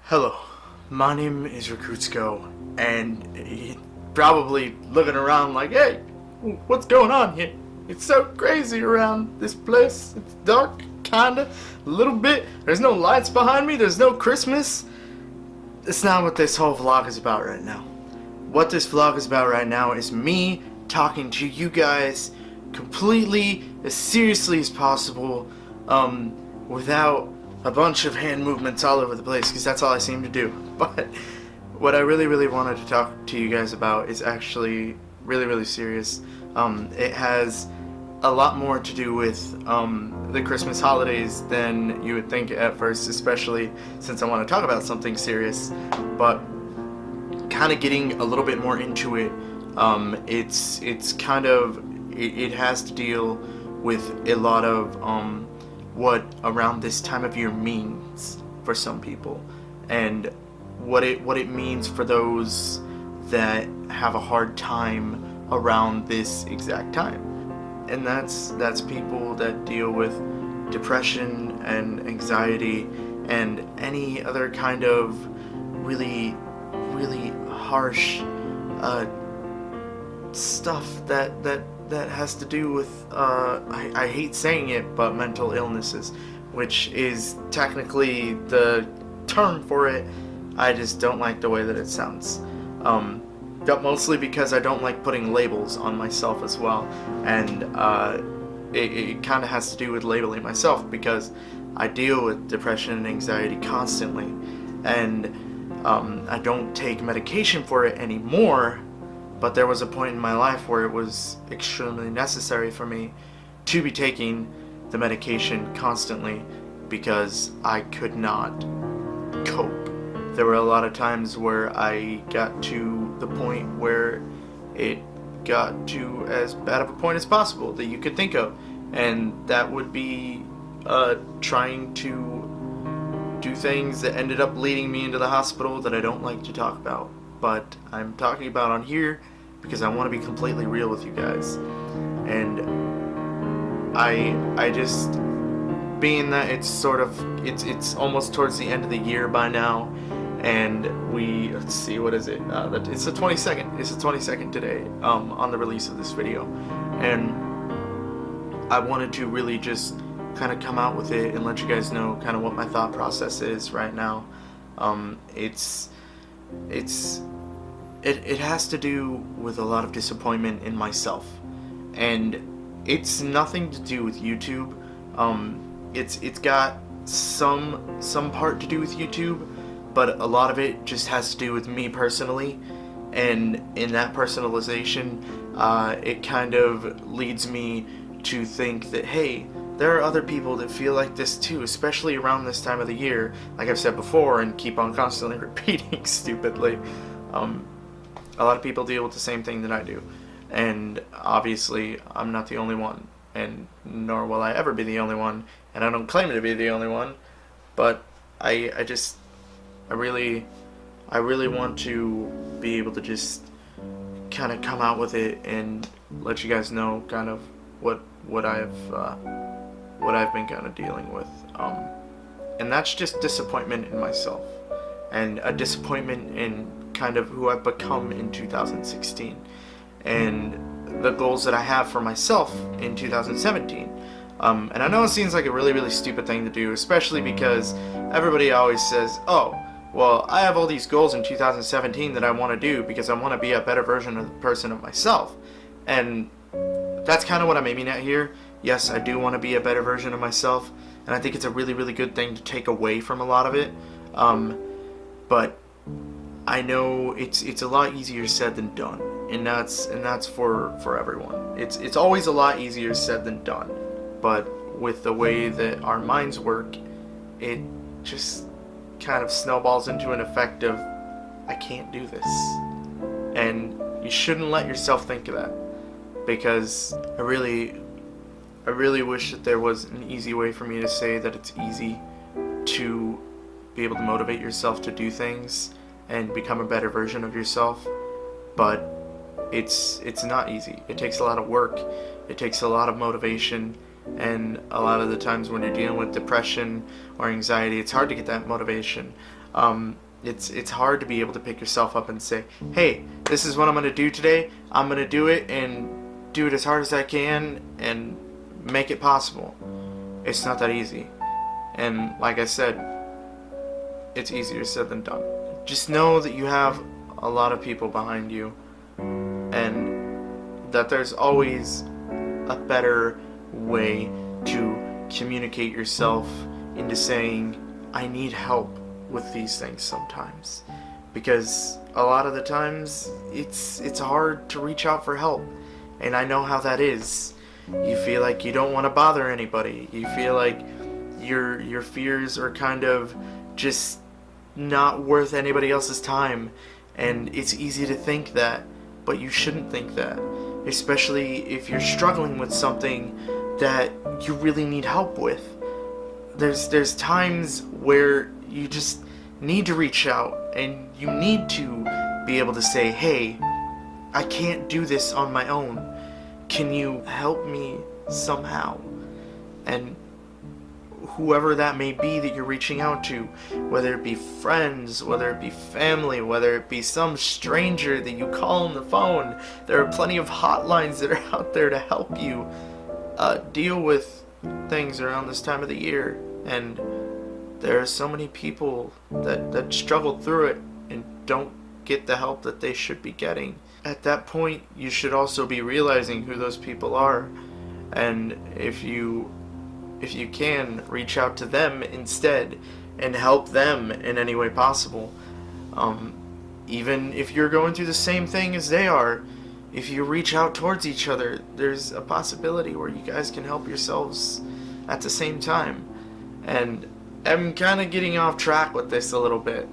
Hello, my name is Rekutsko, and you're probably looking around like, hey, what's going on here? It's so crazy around this place. It's dark, kinda, a little bit. There's no lights behind me, there's no Christmas. That's not what this whole vlog is about right now. What this vlog is about right now is me talking to you guys completely as seriously as possible, without a bunch of hand movements all over the place, because that's all I seem to do. But what I really wanted to talk to you guys about is actually really serious. It has a lot more to do with the Christmas holidays than you would think at first, especially since I want to talk about something serious. But kind of getting a little bit more into it, it's kind of, it has to deal with a lot of what around this time of year means for some people, and what it means for those that have a hard time around this exact time. And that's people that deal with depression and anxiety and any other kind of really harsh stuff that has to do with, I hate saying it, but mental illnesses, which is technically the term for it. I just don't like the way that it sounds. But mostly because I don't like putting labels on myself as well. And it kind of has to do with labeling myself, because I deal with depression and anxiety constantly. And I don't take medication for it anymore. But there was a point in my life where it was extremely necessary for me to be taking the medication constantly, because I could not cope. There were a lot of times where I got to the point where it got to as bad of a point as possible that you could think of, and that would be trying to do things that ended up leading me into the hospital that I don't like to talk about. But I'm talking about on here because I want to be completely real with you guys. And I just, being that it's almost towards the end of the year by now, and let's see, what is it? It's the 22nd. It's the 22nd today, on the release of this video, and I wanted to really just kind of come out with it and let you guys know kind of what my thought process is right now. It has to do with a lot of disappointment in myself, and it's nothing to do with YouTube. It's got some part to do with YouTube, but a lot of it just has to do with me personally. And in that personalization, it kind of leads me to think that, hey, there are other people that feel like this too, especially around this time of the year, like I've said before and keep on constantly repeating stupidly. A lot of people deal with the same thing that I do, and obviously I'm not the only one, and nor will I ever be the only one, and I don't claim to be the only one, but I really want to be able to just kind of come out with it and let you guys know kind of what I've been kind of dealing with, and that's just disappointment in myself, and a disappointment in kind of who I've become in 2016, and the goals that I have for myself in 2017. And I know it seems like a really stupid thing to do, especially because everybody always says, oh, well, I have all these goals in 2017 that I want to do because I want to be a better version of the person of myself. And that's kind of what I'm aiming at here. Yes, I do want to be a better version of myself, and I think it's a really good thing to take away from a lot of it. But I know it's a lot easier said than done, and that's for everyone. It's always a lot easier said than done, but with the way that our minds work, it just kind of snowballs into an effect of, I can't do this. And you shouldn't let yourself think of that, because I really wish that there was an easy way for me to say that it's easy to be able to motivate yourself to do things and become a better version of yourself, but it's not easy. It takes a lot of work, it takes a lot of motivation, and a lot of the times when you're dealing with depression or anxiety, it's hard to get that motivation. It's hard to be able to pick yourself up and say, hey, this is what I'm going to do today. I'm going to do it and do it as hard as I can and make it possible. It's not that easy. And like I said, it's easier said than done. Just know that you have a lot of people behind you, and that there's always a better way to communicate yourself into saying, I need help with these things sometimes. Because a lot of the times it's hard to reach out for help, and I know how that is. You feel like you don't want to bother anybody. You feel like your fears are kind of just not worth anybody else's time, and it's easy to think that, but you shouldn't think that, especially if you're struggling with something that you really need help with. There's times where you just need to reach out, and you need to be able to say, hey, I can't do this on my own. Can you help me somehow? And whoever that may be that you're reaching out to, whether it be friends, whether it be family, whether it be some stranger that you call on the phone, there are plenty of hotlines that are out there to help you deal with things around this time of the year. And there are so many people that struggle through it and don't get the help that they should be getting. At that point, you should also be realizing who those people are, and if you can, reach out to them instead and help them in any way possible. Even if you're going through the same thing as they are, if you reach out towards each other, there's a possibility where you guys can help yourselves at the same time. And I'm kind of getting off track with this a little bit.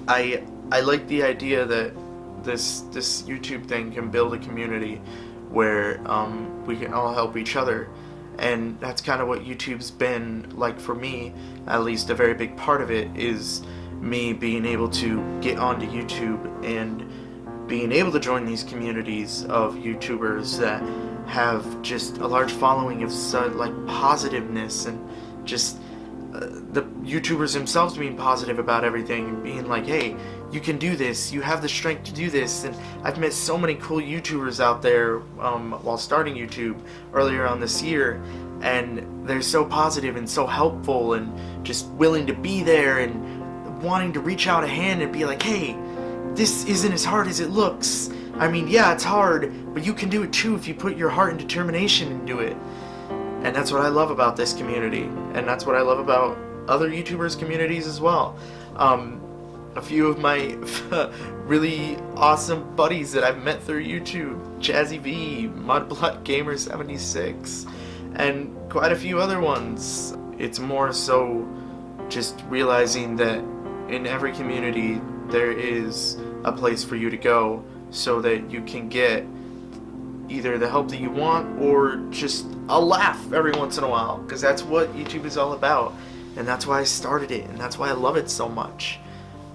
I like the idea that this YouTube thing can build a community where we can all help each other. And that's kind of what YouTube's been like for me. At least a very big part of it is me being able to get onto YouTube and being able to join these communities of YouTubers that have just a large following of like positiveness, and just the YouTubers themselves being positive about everything and being like, hey, you can do this, you have the strength to do this. And I've met so many cool YouTubers out there while starting YouTube earlier on this year, and they're so positive and so helpful and just willing to be there and wanting to reach out a hand and be like, hey, this isn't as hard as it looks. I mean, yeah, it's hard, but you can do it too if you put your heart and determination into it. And that's what I love about this community, and that's what I love about other YouTubers communities as well. A few of my really awesome buddies that I've met through YouTube, Jazzy V, Mudblood Gamer 76, and quite a few other ones. It's more so just realizing that in every community there is a place for you to go so that you can get either the help that you want or just a laugh every once in a while, because that's what YouTube is all about, and that's why I started it, and that's why I love it so much.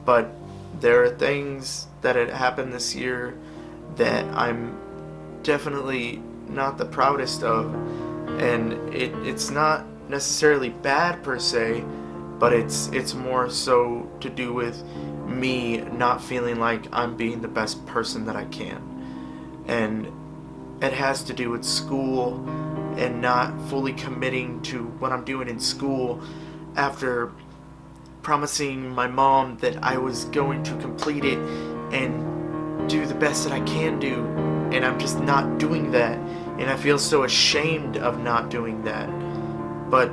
But there are things that had happened this year that I'm definitely not the proudest of, and it's not necessarily bad per se, but it's more so to do with me not feeling like I'm being the best person that I can. And it has to do with school and not fully committing to what I'm doing in school after promising my mom that I was going to complete it and do the best that I can do, and I'm just not doing that, and I feel so ashamed of not doing that. But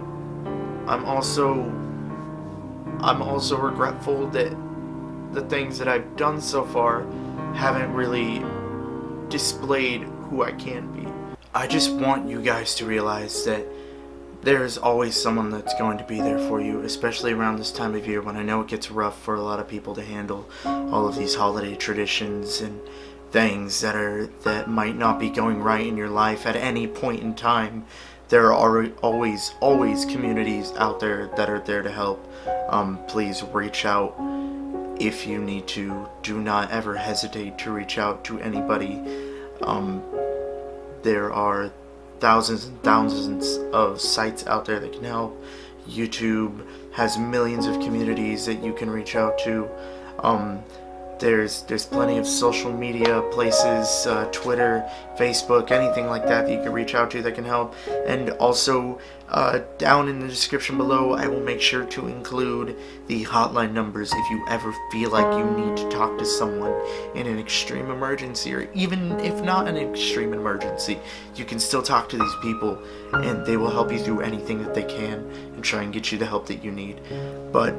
I'm also regretful that the things that I've done so far haven't really displayed who I can be. I just want you guys to realize that there's always someone that's going to be there for you, especially around this time of year when I know it gets rough for a lot of people to handle all of these holiday traditions and things that might not be going right in your life at any point in time. There are always communities out there that are there to help. Please reach out if you need to. Do not ever hesitate to reach out to anybody. There are thousands and thousands of sites out there that can help. YouTube has millions of communities that you can reach out to. There's plenty of social media places, Twitter, Facebook, anything like that that you can reach out to that can help. And also, down in the description below, I will make sure to include the hotline numbers if you ever feel like you need to talk to someone in an extreme emergency, or even if not an extreme emergency, you can still talk to these people and they will help you through anything that they can and try and get you the help that you need. But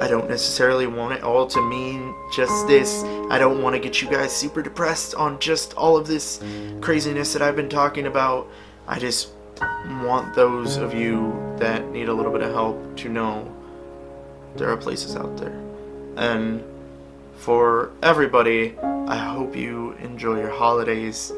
I don't necessarily want it all to mean just this. I don't want to get you guys super depressed on just all of this craziness that I've been talking about. I just want those of you that need a little bit of help to know there are places out there. And for everybody, I hope you enjoy your holidays.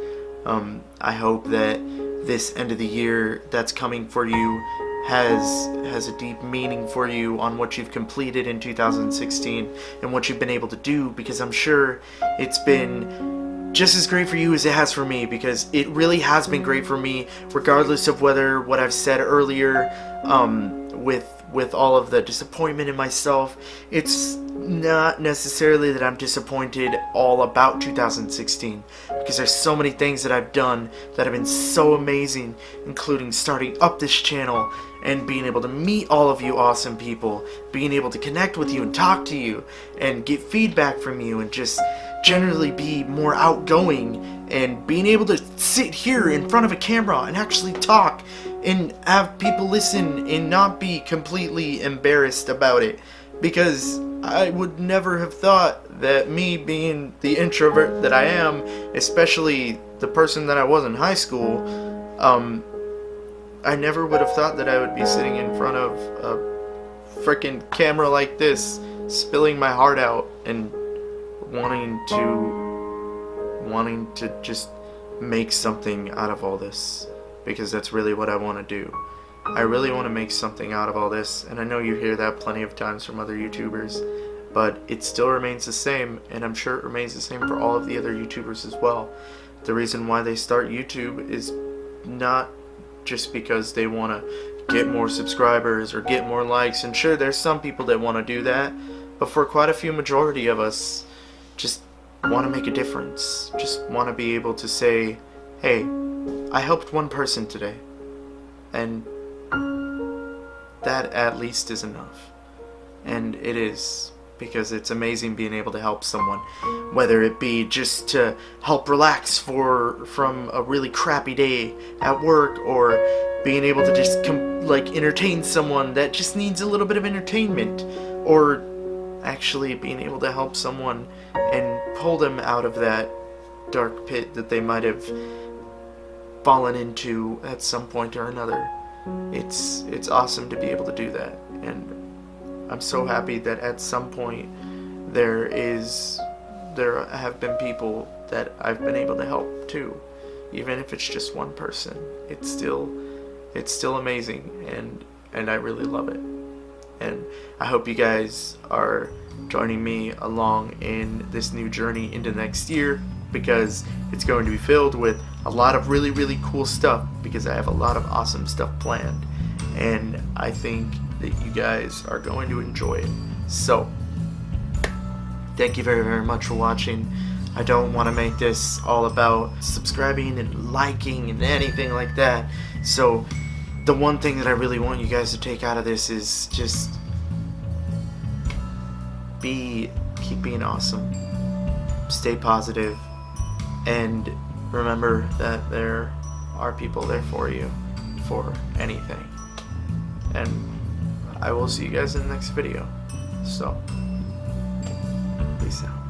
I hope that this end of the year that's coming for you has a deep meaning for you on what you've completed in 2016 and what you've been able to do, because I'm sure it's been just as great for you as it has for me, because it really has been great for me, regardless of whether what I've said earlier with all of the disappointment in myself. It's not necessarily that I'm disappointed all about 2016, because there's so many things that I've done that have been so amazing, including starting up this channel and being able to meet all of you awesome people, being able to connect with you and talk to you and get feedback from you, and just generally be more outgoing, and being able to sit here in front of a camera and actually talk and have people listen and not be completely embarrassed about it. Because I would never have thought that me being the introvert that I am, especially the person that I was in high school, I never would have thought that I would be sitting in front of a frickin' camera like this, spilling my heart out and wanting to just make something out of all this, because that's really what I want to do. I really want to make something out of all this, and I know you hear that plenty of times from other YouTubers, but it still remains the same, and I'm sure it remains the same for all of the other YouTubers as well. The reason why they start YouTube is not just because they want to get more subscribers or get more likes, and sure, there's some people that want to do that, but for quite a few majority of us, just want to make a difference, just want to be able to say, hey, I helped one person today, and that at least is enough. And it is, because it's amazing being able to help someone, whether it be just to help relax from a really crappy day at work, or being able to just entertain someone that just needs a little bit of entertainment, or actually being able to help someone and pull them out of that dark pit that they might have fallen into at some point or another. It's awesome to be able to do that, and I'm so happy that at some point there have been people that I've been able to help too, even if it's just one person. It's still amazing, and I really love it. And I hope you guys are joining me along in this new journey into next year, because it's going to be filled with a lot of really, really cool stuff, because I have a lot of awesome stuff planned, and I think that you guys are going to enjoy it. So, thank you very, very much for watching. I don't want to make this all about subscribing and liking and anything like that. So, the one thing that I really want you guys to take out of this is just keep being awesome, stay positive, and remember that there are people there for you for anything. And I will see you guys in the next video. So, peace out.